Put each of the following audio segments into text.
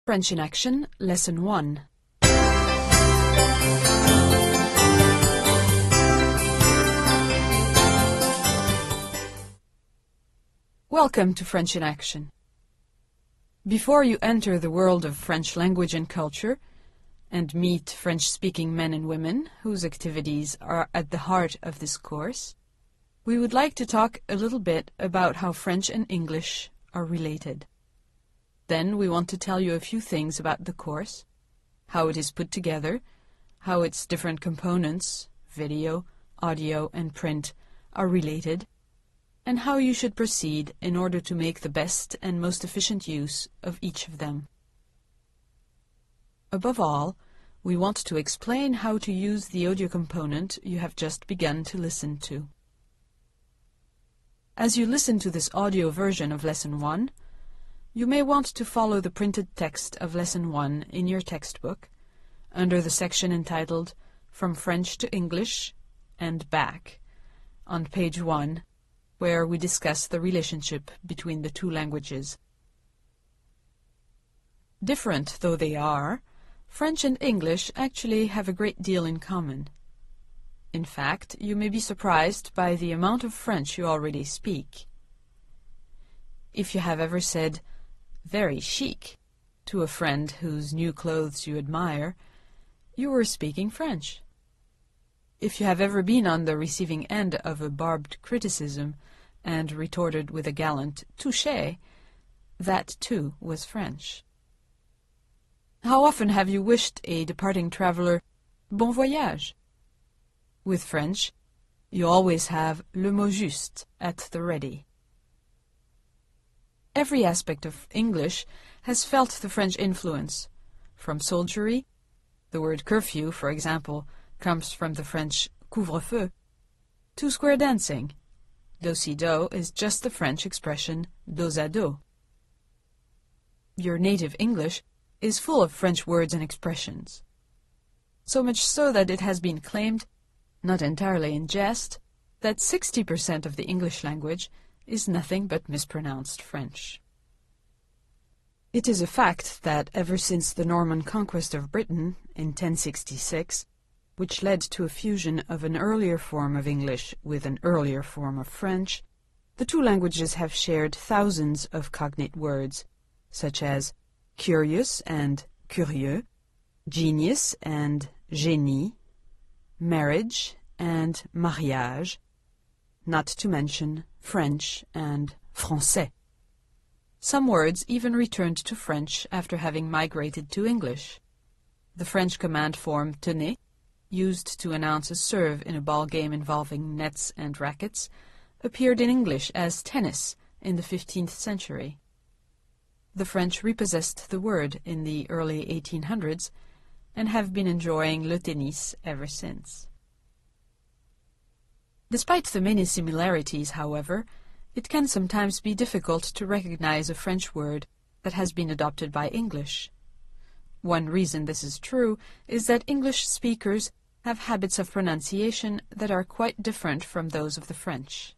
French in Action, Lesson 1. Welcome to French in Action. Before you enter the world of French language and culture, and meet French-speaking men and women whose activities are at the heart of this course, we would like to talk a little bit about how French and English are related. Then we want to tell you a few things about the course, how it is put together, how its different components, video, audio, and print, are related, and how you should proceed in order to make the best and most efficient use of each of them. Above all, we want to explain how to use the audio component you have just begun to listen to. As you listen to this audio version of Lesson 1, you may want to follow the printed text of Lesson 1 in your textbook, under the section entitled From French to English and Back, on page 1, where we discuss the relationship between the two languages. Different though they are, French and English actually have a great deal in common. In fact, you may be surprised by the amount of French you already speak. If you have ever said, "very chic," to a friend whose new clothes you admire, you were speaking French. If you have ever been on the receiving end of a barbed criticism and retorted with a gallant "touché," that too was French. How often have you wished a departing traveler "bon voyage"? With French, you always have le mot juste at the ready. Every aspect of English has felt the French influence. From soldiery, the word curfew, for example, comes from the French couvre-feu, to square dancing. Do-si-do is just the French expression dos-à-dos. Your native English is full of French words and expressions. So much so that it has been claimed, not entirely in jest, that 60% of the English language is nothing but mispronounced French. It is a fact that ever since the Norman conquest of Britain in 1066, which led to a fusion of an earlier form of English with an earlier form of French, the two languages have shared thousands of cognate words, such as curious and curieux, genius and génie, marriage and mariage, not to mention French and français. Some words even returned to French after having migrated to English. The French command form tenez, used to announce a serve in a ball game involving nets and rackets, appeared in English as tennis in the 15th century. The French repossessed the word in the early 1800s and have been enjoying le tennis ever since. Despite the many similarities, however, it can sometimes be difficult to recognize a French word that has been adopted by English. One reason this is true is that English speakers have habits of pronunciation that are quite different from those of the French.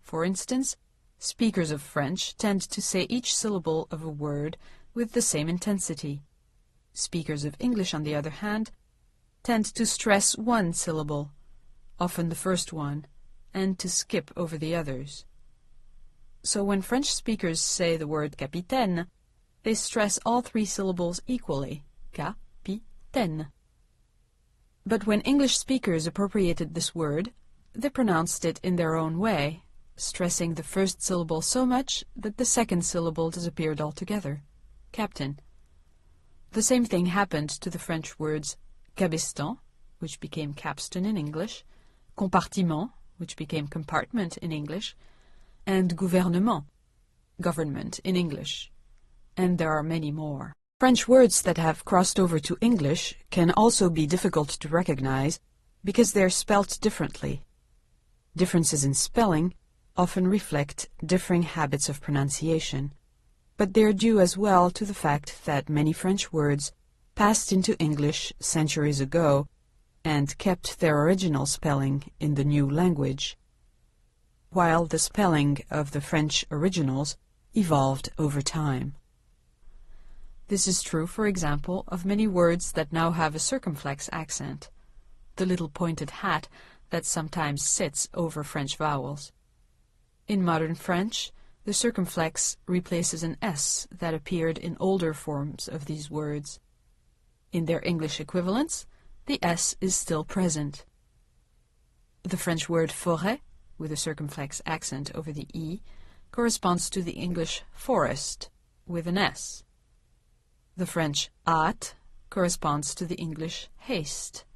For instance, speakers of French tend to say each syllable of a word with the same intensity. Speakers of English, on the other hand, tend to stress one syllable, often the first one, and to skip over the others. So when French speakers say the word capitaine, they stress all three syllables equally, capitaine. But when English speakers appropriated this word, they pronounced it in their own way, stressing the first syllable so much that the second syllable disappeared altogether, captain. The same thing happened to the French words cabestan, which became capstan in English, compartiment, which became compartment in English, and gouvernement, government in English. And there are many more. French words that have crossed over to English can also be difficult to recognize because they are spelt differently. Differences in spelling often reflect differing habits of pronunciation, but they are due as well to the fact that many French words passed into English centuries ago and kept their original spelling in the new language, while the spelling of the French originals evolved over time. This is true, for example, of many words that now have a circumflex accent, the little pointed hat that sometimes sits over French vowels. In modern French, the circumflex replaces an S that appeared in older forms of these words. In their English equivalents, the S is still present. The French word forêt, with a circumflex accent over the E, corresponds to the English forest, with an S. The French hâte corresponds to the English haste,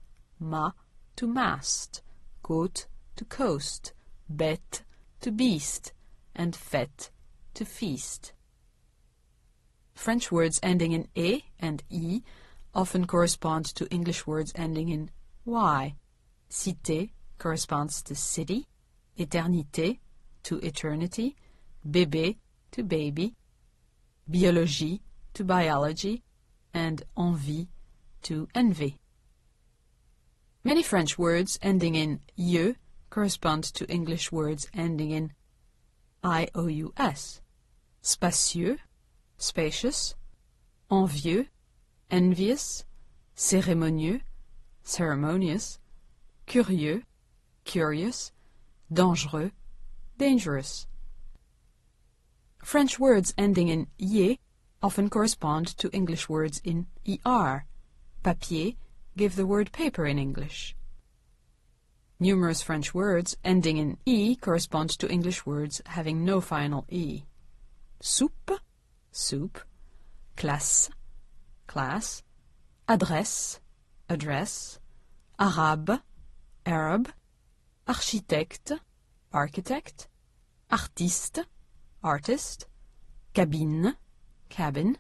mât to mast, côte to coast, bête to beast, and fête to feast. French words ending in e and i often correspond to English words ending in y. Cité corresponds to city, éternité to eternity, bébé to baby, biologie to biology, and envie to envy. Many French words ending in ieux correspond to English words ending in ious. Spacieux, spacious, envieux, envious, cérémonieux, ceremonious, curieux, curious, dangereux, dangerous. French words ending in ier often correspond to English words in er. Papier give the word paper in English. Numerous French words ending in e correspond to English words having no final e. Soupe, soup, classe, class, adresse, address, arabe, Arab, architecte, architect, artiste, artist, cabine, cabin,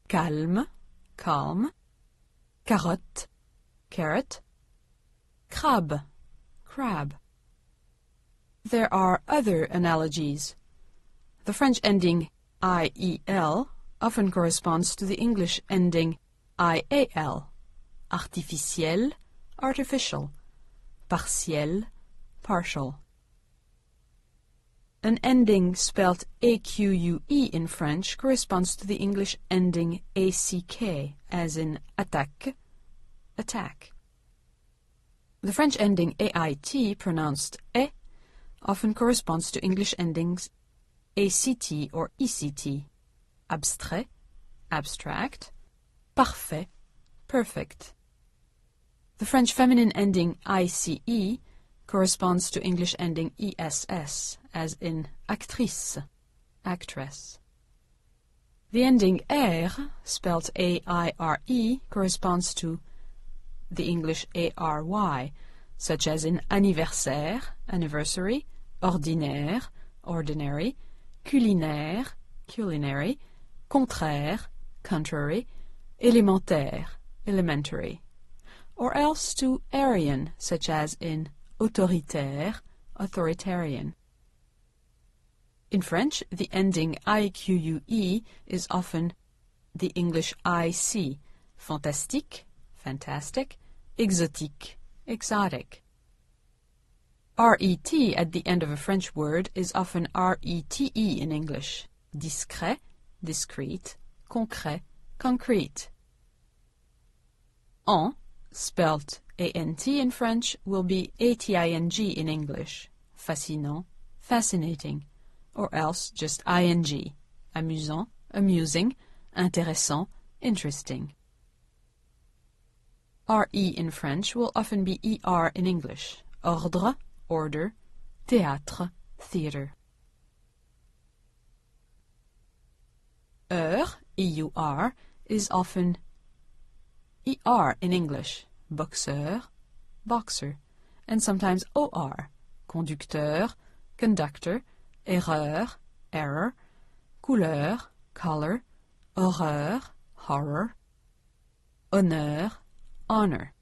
calme, calm, carotte, carrot, crabe, crab. There are other analogies. The French ending iel often corresponds to the English ending ial, artificiel, artificial, partiel, partial. An ending spelt AQUE in French corresponds to the English ending ACK, as in attaque, attack. The French ending AIT, pronounced E, often corresponds to English endings ACT or ECT, abstrait, abstract, parfait, perfect. The French feminine ending ICE corresponds to English ending ESS, as in actrice, actress. The ending AIRE, spelt AIRE, corresponds to the English ARY, such as in anniversaire, anniversary, ordinaire, ordinary, culinaire, culinary, contraire, contrary, élémentaire, elementary, or else to Aryan, such as in autoritaire, authoritarian. In French, the ending IQUE is often the English IC, fantastique, fantastic, exotique, exotic. RET at the end of a French word is often RETE in English, discret, discreet, concret, concrete. En, spelt ANT in French, will be ATING in English, fascinant, fascinating, or else just ING, amusant, amusing, intéressant, interesting. RE in French will often be ER in English, ordre, order, théâtre, theater. EUR, is often ER in English, boxeur, boxer, and sometimes OR, conducteur, conductor, erreur, error, couleur, color, horreur, horror, honneur, honor.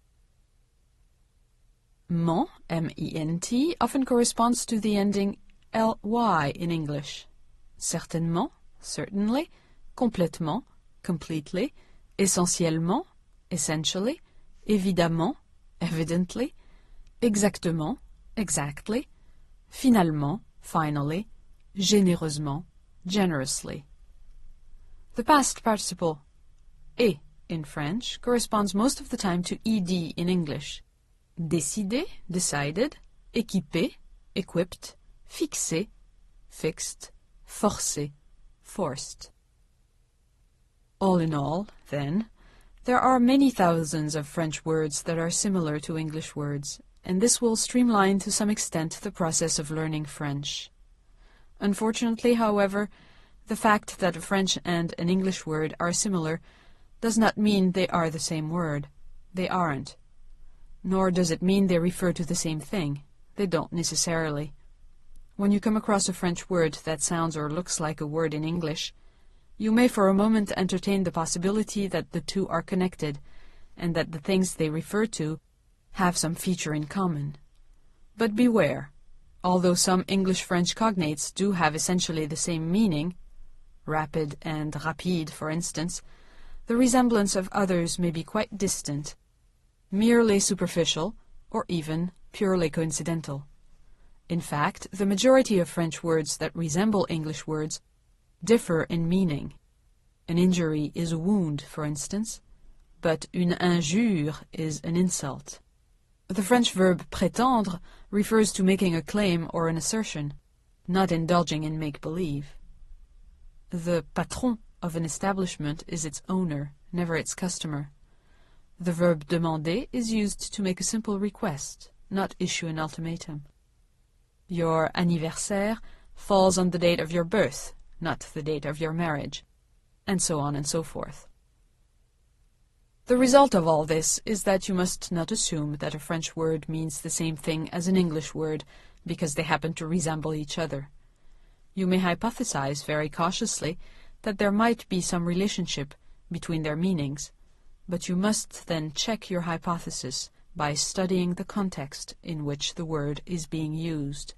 Ment, MENT, often corresponds to the ending LY in English. Certainement, certainly, complètement, completely, essentiellement, essentially, évidemment, evidently, exactement, exactly, finalement, finally, généreusement, generously. The past participle et in French corresponds most of the time to ed in English. Décider, decided, équiper, equipped, fixer, fixed, forcer, forced. All in all, then, there are many thousands of French words that are similar to English words, and this will streamline to some extent the process of learning French. Unfortunately, however, the fact that a French and an English word are similar does not mean they are the same word. They aren't. Nor does it mean they refer to the same thing. They don't necessarily. When you come across a French word that sounds or looks like a word in English, you may for a moment entertain the possibility that the two are connected, and that the things they refer to have some feature in common. But beware. Although some English-French cognates do have essentially the same meaning, rapid and rapide, for instance, the resemblance of others may be quite distant, merely superficial, or even purely coincidental. In fact, the majority of French words that resemble English words differ in meaning. An injury is a wound, for instance, but une injure is an insult. The French verb prétendre refers to making a claim or an assertion, not indulging in make-believe. The patron of an establishment is its owner, never its customer. The verb demander is used to make a simple request, not issue an ultimatum. Your anniversaire falls on the date of your birth, not the date of your marriage, and so on and so forth. The result of all this is that you must not assume that a French word means the same thing as an English word because they happen to resemble each other. You may hypothesize very cautiously that there might be some relationship between their meanings, but you must then check your hypothesis by studying the context in which the word is being used.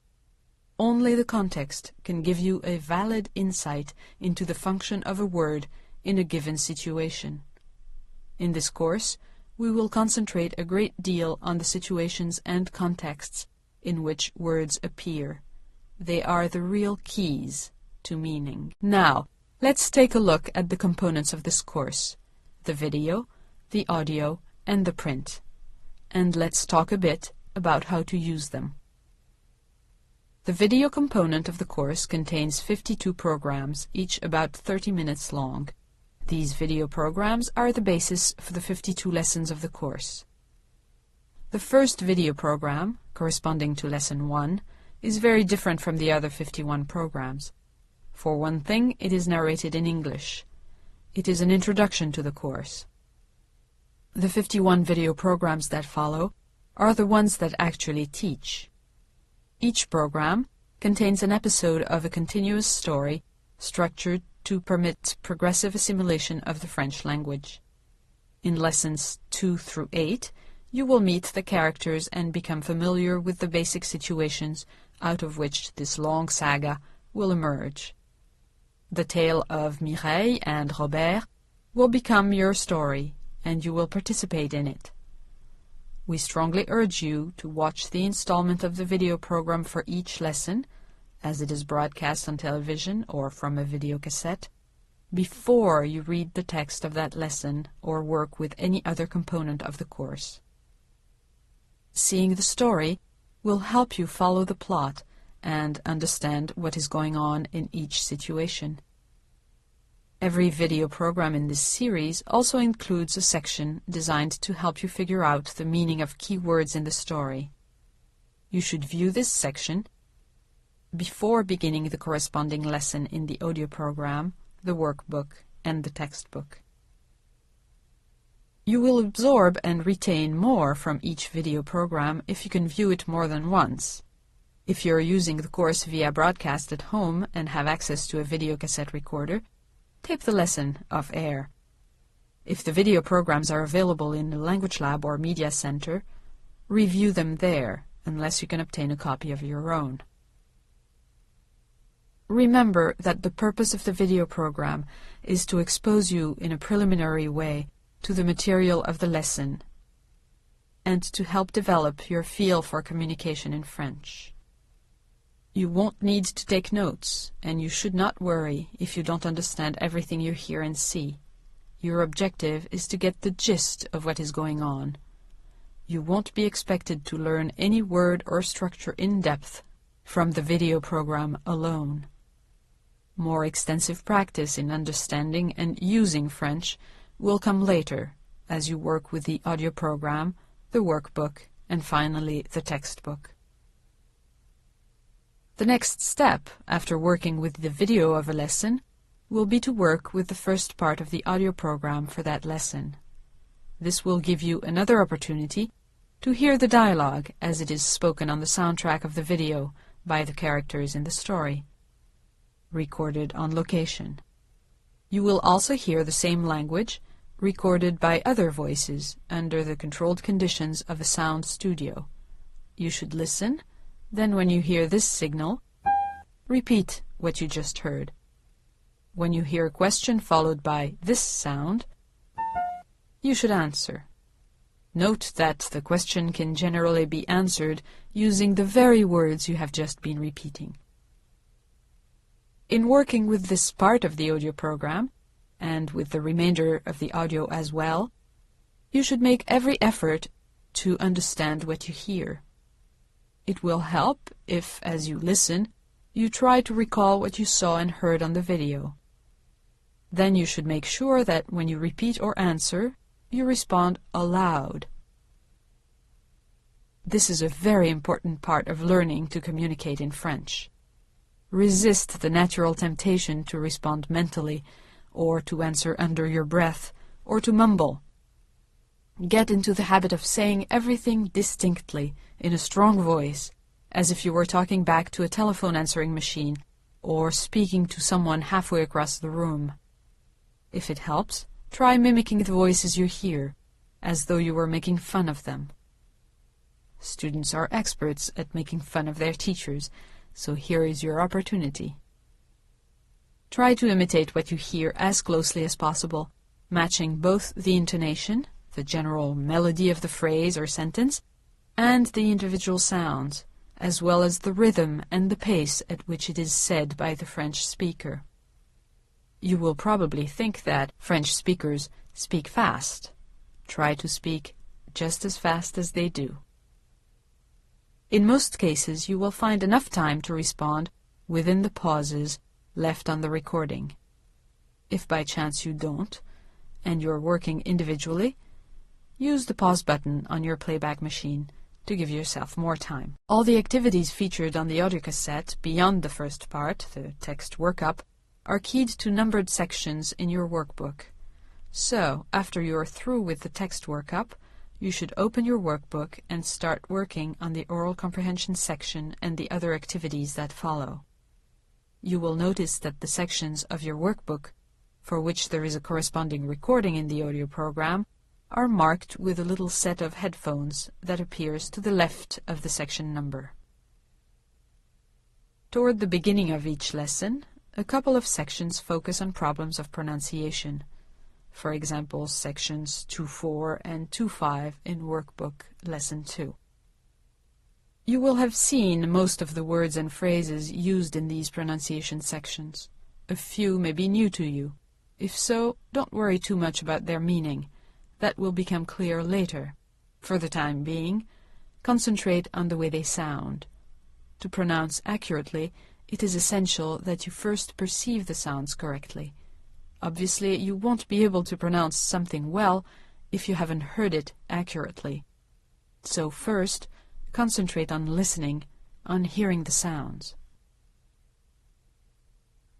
Only the context can give you a valid insight into the function of a word in a given situation. In this course, we will concentrate a great deal on the situations and contexts in which words appear. They are the real keys to meaning. Now, let's take a look at the components of this course: the video, the audio, and the print. And let's talk a bit about how to use them. The video component of the course contains 52 programs, each about 30 minutes long. These video programs are the basis for the 52 lessons of the course. The first video program, corresponding to Lesson 1, is very different from the other 51 programs. For one thing, it is narrated in English. It is an introduction to the course. The 51 video programs that follow are the ones that actually teach. Each program contains an episode of a continuous story structured to permit progressive assimilation of the French language. In lessons 2 through 8, you will meet the characters and become familiar with the basic situations out of which this long saga will emerge. The tale of Mireille and Robert will become your story, and you will participate in it. We strongly urge you to watch the installment of the video program for each lesson, as it is broadcast on television or from a video cassette, before you read the text of that lesson or work with any other component of the course. Seeing the story will help you follow the plot and understand what is going on in each situation. Every video program in this series also includes a section designed to help you figure out the meaning of key words in the story. You should view this section before beginning the corresponding lesson in the audio program, the workbook, and the textbook. You will absorb and retain more from each video program if you can view it more than once. If you're using the course via broadcast at home and have access to a video cassette recorder, tape the lesson off air. If the video programs are available in the Language Lab or Media Center, review them there, unless you can obtain a copy of your own. Remember that the purpose of the video program is to expose you in a preliminary way to the material of the lesson and to help develop your feel for communication in French. You won't need to take notes, and you should not worry if you don't understand everything you hear and see. Your objective is to get the gist of what is going on. You won't be expected to learn any word or structure in depth from the video program alone. More extensive practice in understanding and using French will come later as you work with the audio program, the workbook, and finally the textbook. The next step after working with the video of a lesson will be to work with the first part of the audio program for that lesson. This will give you another opportunity to hear the dialogue as it is spoken on the soundtrack of the video by the characters in the story, recorded on location. You will also hear the same language recorded by other voices under the controlled conditions of a sound studio. You should listen, then when you hear this signal, repeat what you just heard. When you hear a question followed by this sound, you should answer. Note that the question can generally be answered using the very words you have just been repeating. In working with this part of the audio program, and with the remainder of the audio as well, you should make every effort to understand what you hear. It will help if, as you listen, you try to recall what you saw and heard on the video. Then you should make sure that when you repeat or answer, you respond aloud. This is a very important part of learning to communicate in French. Resist the natural temptation to respond mentally, or to answer under your breath, or to mumble. Get into the habit of saying everything distinctly, in a strong voice, as if you were talking back to a telephone answering machine, or speaking to someone halfway across the room. If it helps, try mimicking the voices you hear, as though you were making fun of them. Students are experts at making fun of their teachers, so here is your opportunity. Try to imitate what you hear as closely as possible, matching both the intonation, the general melody of the phrase or sentence, and the individual sounds, as well as the rhythm and the pace at which it is said by the French speaker. You will probably think that French speakers speak fast. Try to speak just as fast as they do. In most cases, you will find enough time to respond within the pauses left on the recording. If by chance you don't, and you're working individually, use the pause button on your playback machine to give yourself more time. All the activities featured on the audio cassette beyond the first part, the text workup, are keyed to numbered sections in your workbook. So, after you are through with the text workup, you should open your workbook and start working on the oral comprehension section and the other activities that follow. You will notice that the sections of your workbook, for which there is a corresponding recording in the audio program, are marked with a little set of headphones that appears to the left of the section number. Toward the beginning of each lesson, a couple of sections focus on problems of pronunciation. For example, sections 2.4 and 2.5 in Workbook Lesson 2. You will have seen most of the words and phrases used in these pronunciation sections. A few may be new to you. If so, don't worry too much about their meaning. That will become clear later. For the time being, concentrate on the way they sound. To pronounce accurately, it is essential that you first perceive the sounds correctly. Obviously, you won't be able to pronounce something well if you haven't heard it accurately. So first, concentrate on listening, on hearing the sounds.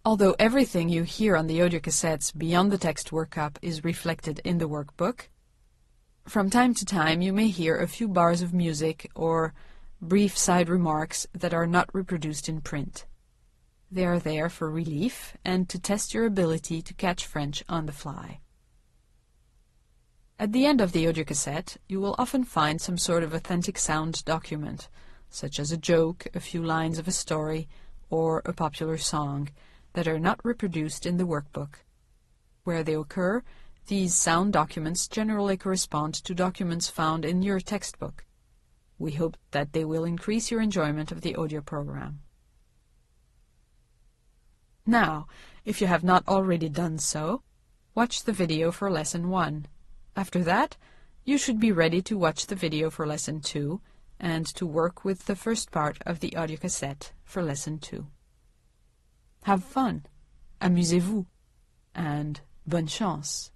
Although everything you hear on the audio cassettes beyond the text workup is reflected in the workbook, from time to time you may hear a few bars of music or brief side remarks that are not reproduced in print. They are there for relief and to test your ability to catch French on the fly. At the end of the audio cassette, you will often find some sort of authentic sound document, such as a joke, a few lines of a story, or a popular song, that are not reproduced in the workbook. Where they occur, these sound documents generally correspond to documents found in your textbook. We hope that they will increase your enjoyment of the audio program. Now, if you have not already done so, watch the video for Lesson 1. After that, you should be ready to watch the video for Lesson 2 and to work with the first part of the audiocassette for Lesson 2. Have fun, amusez-vous, and bonne chance!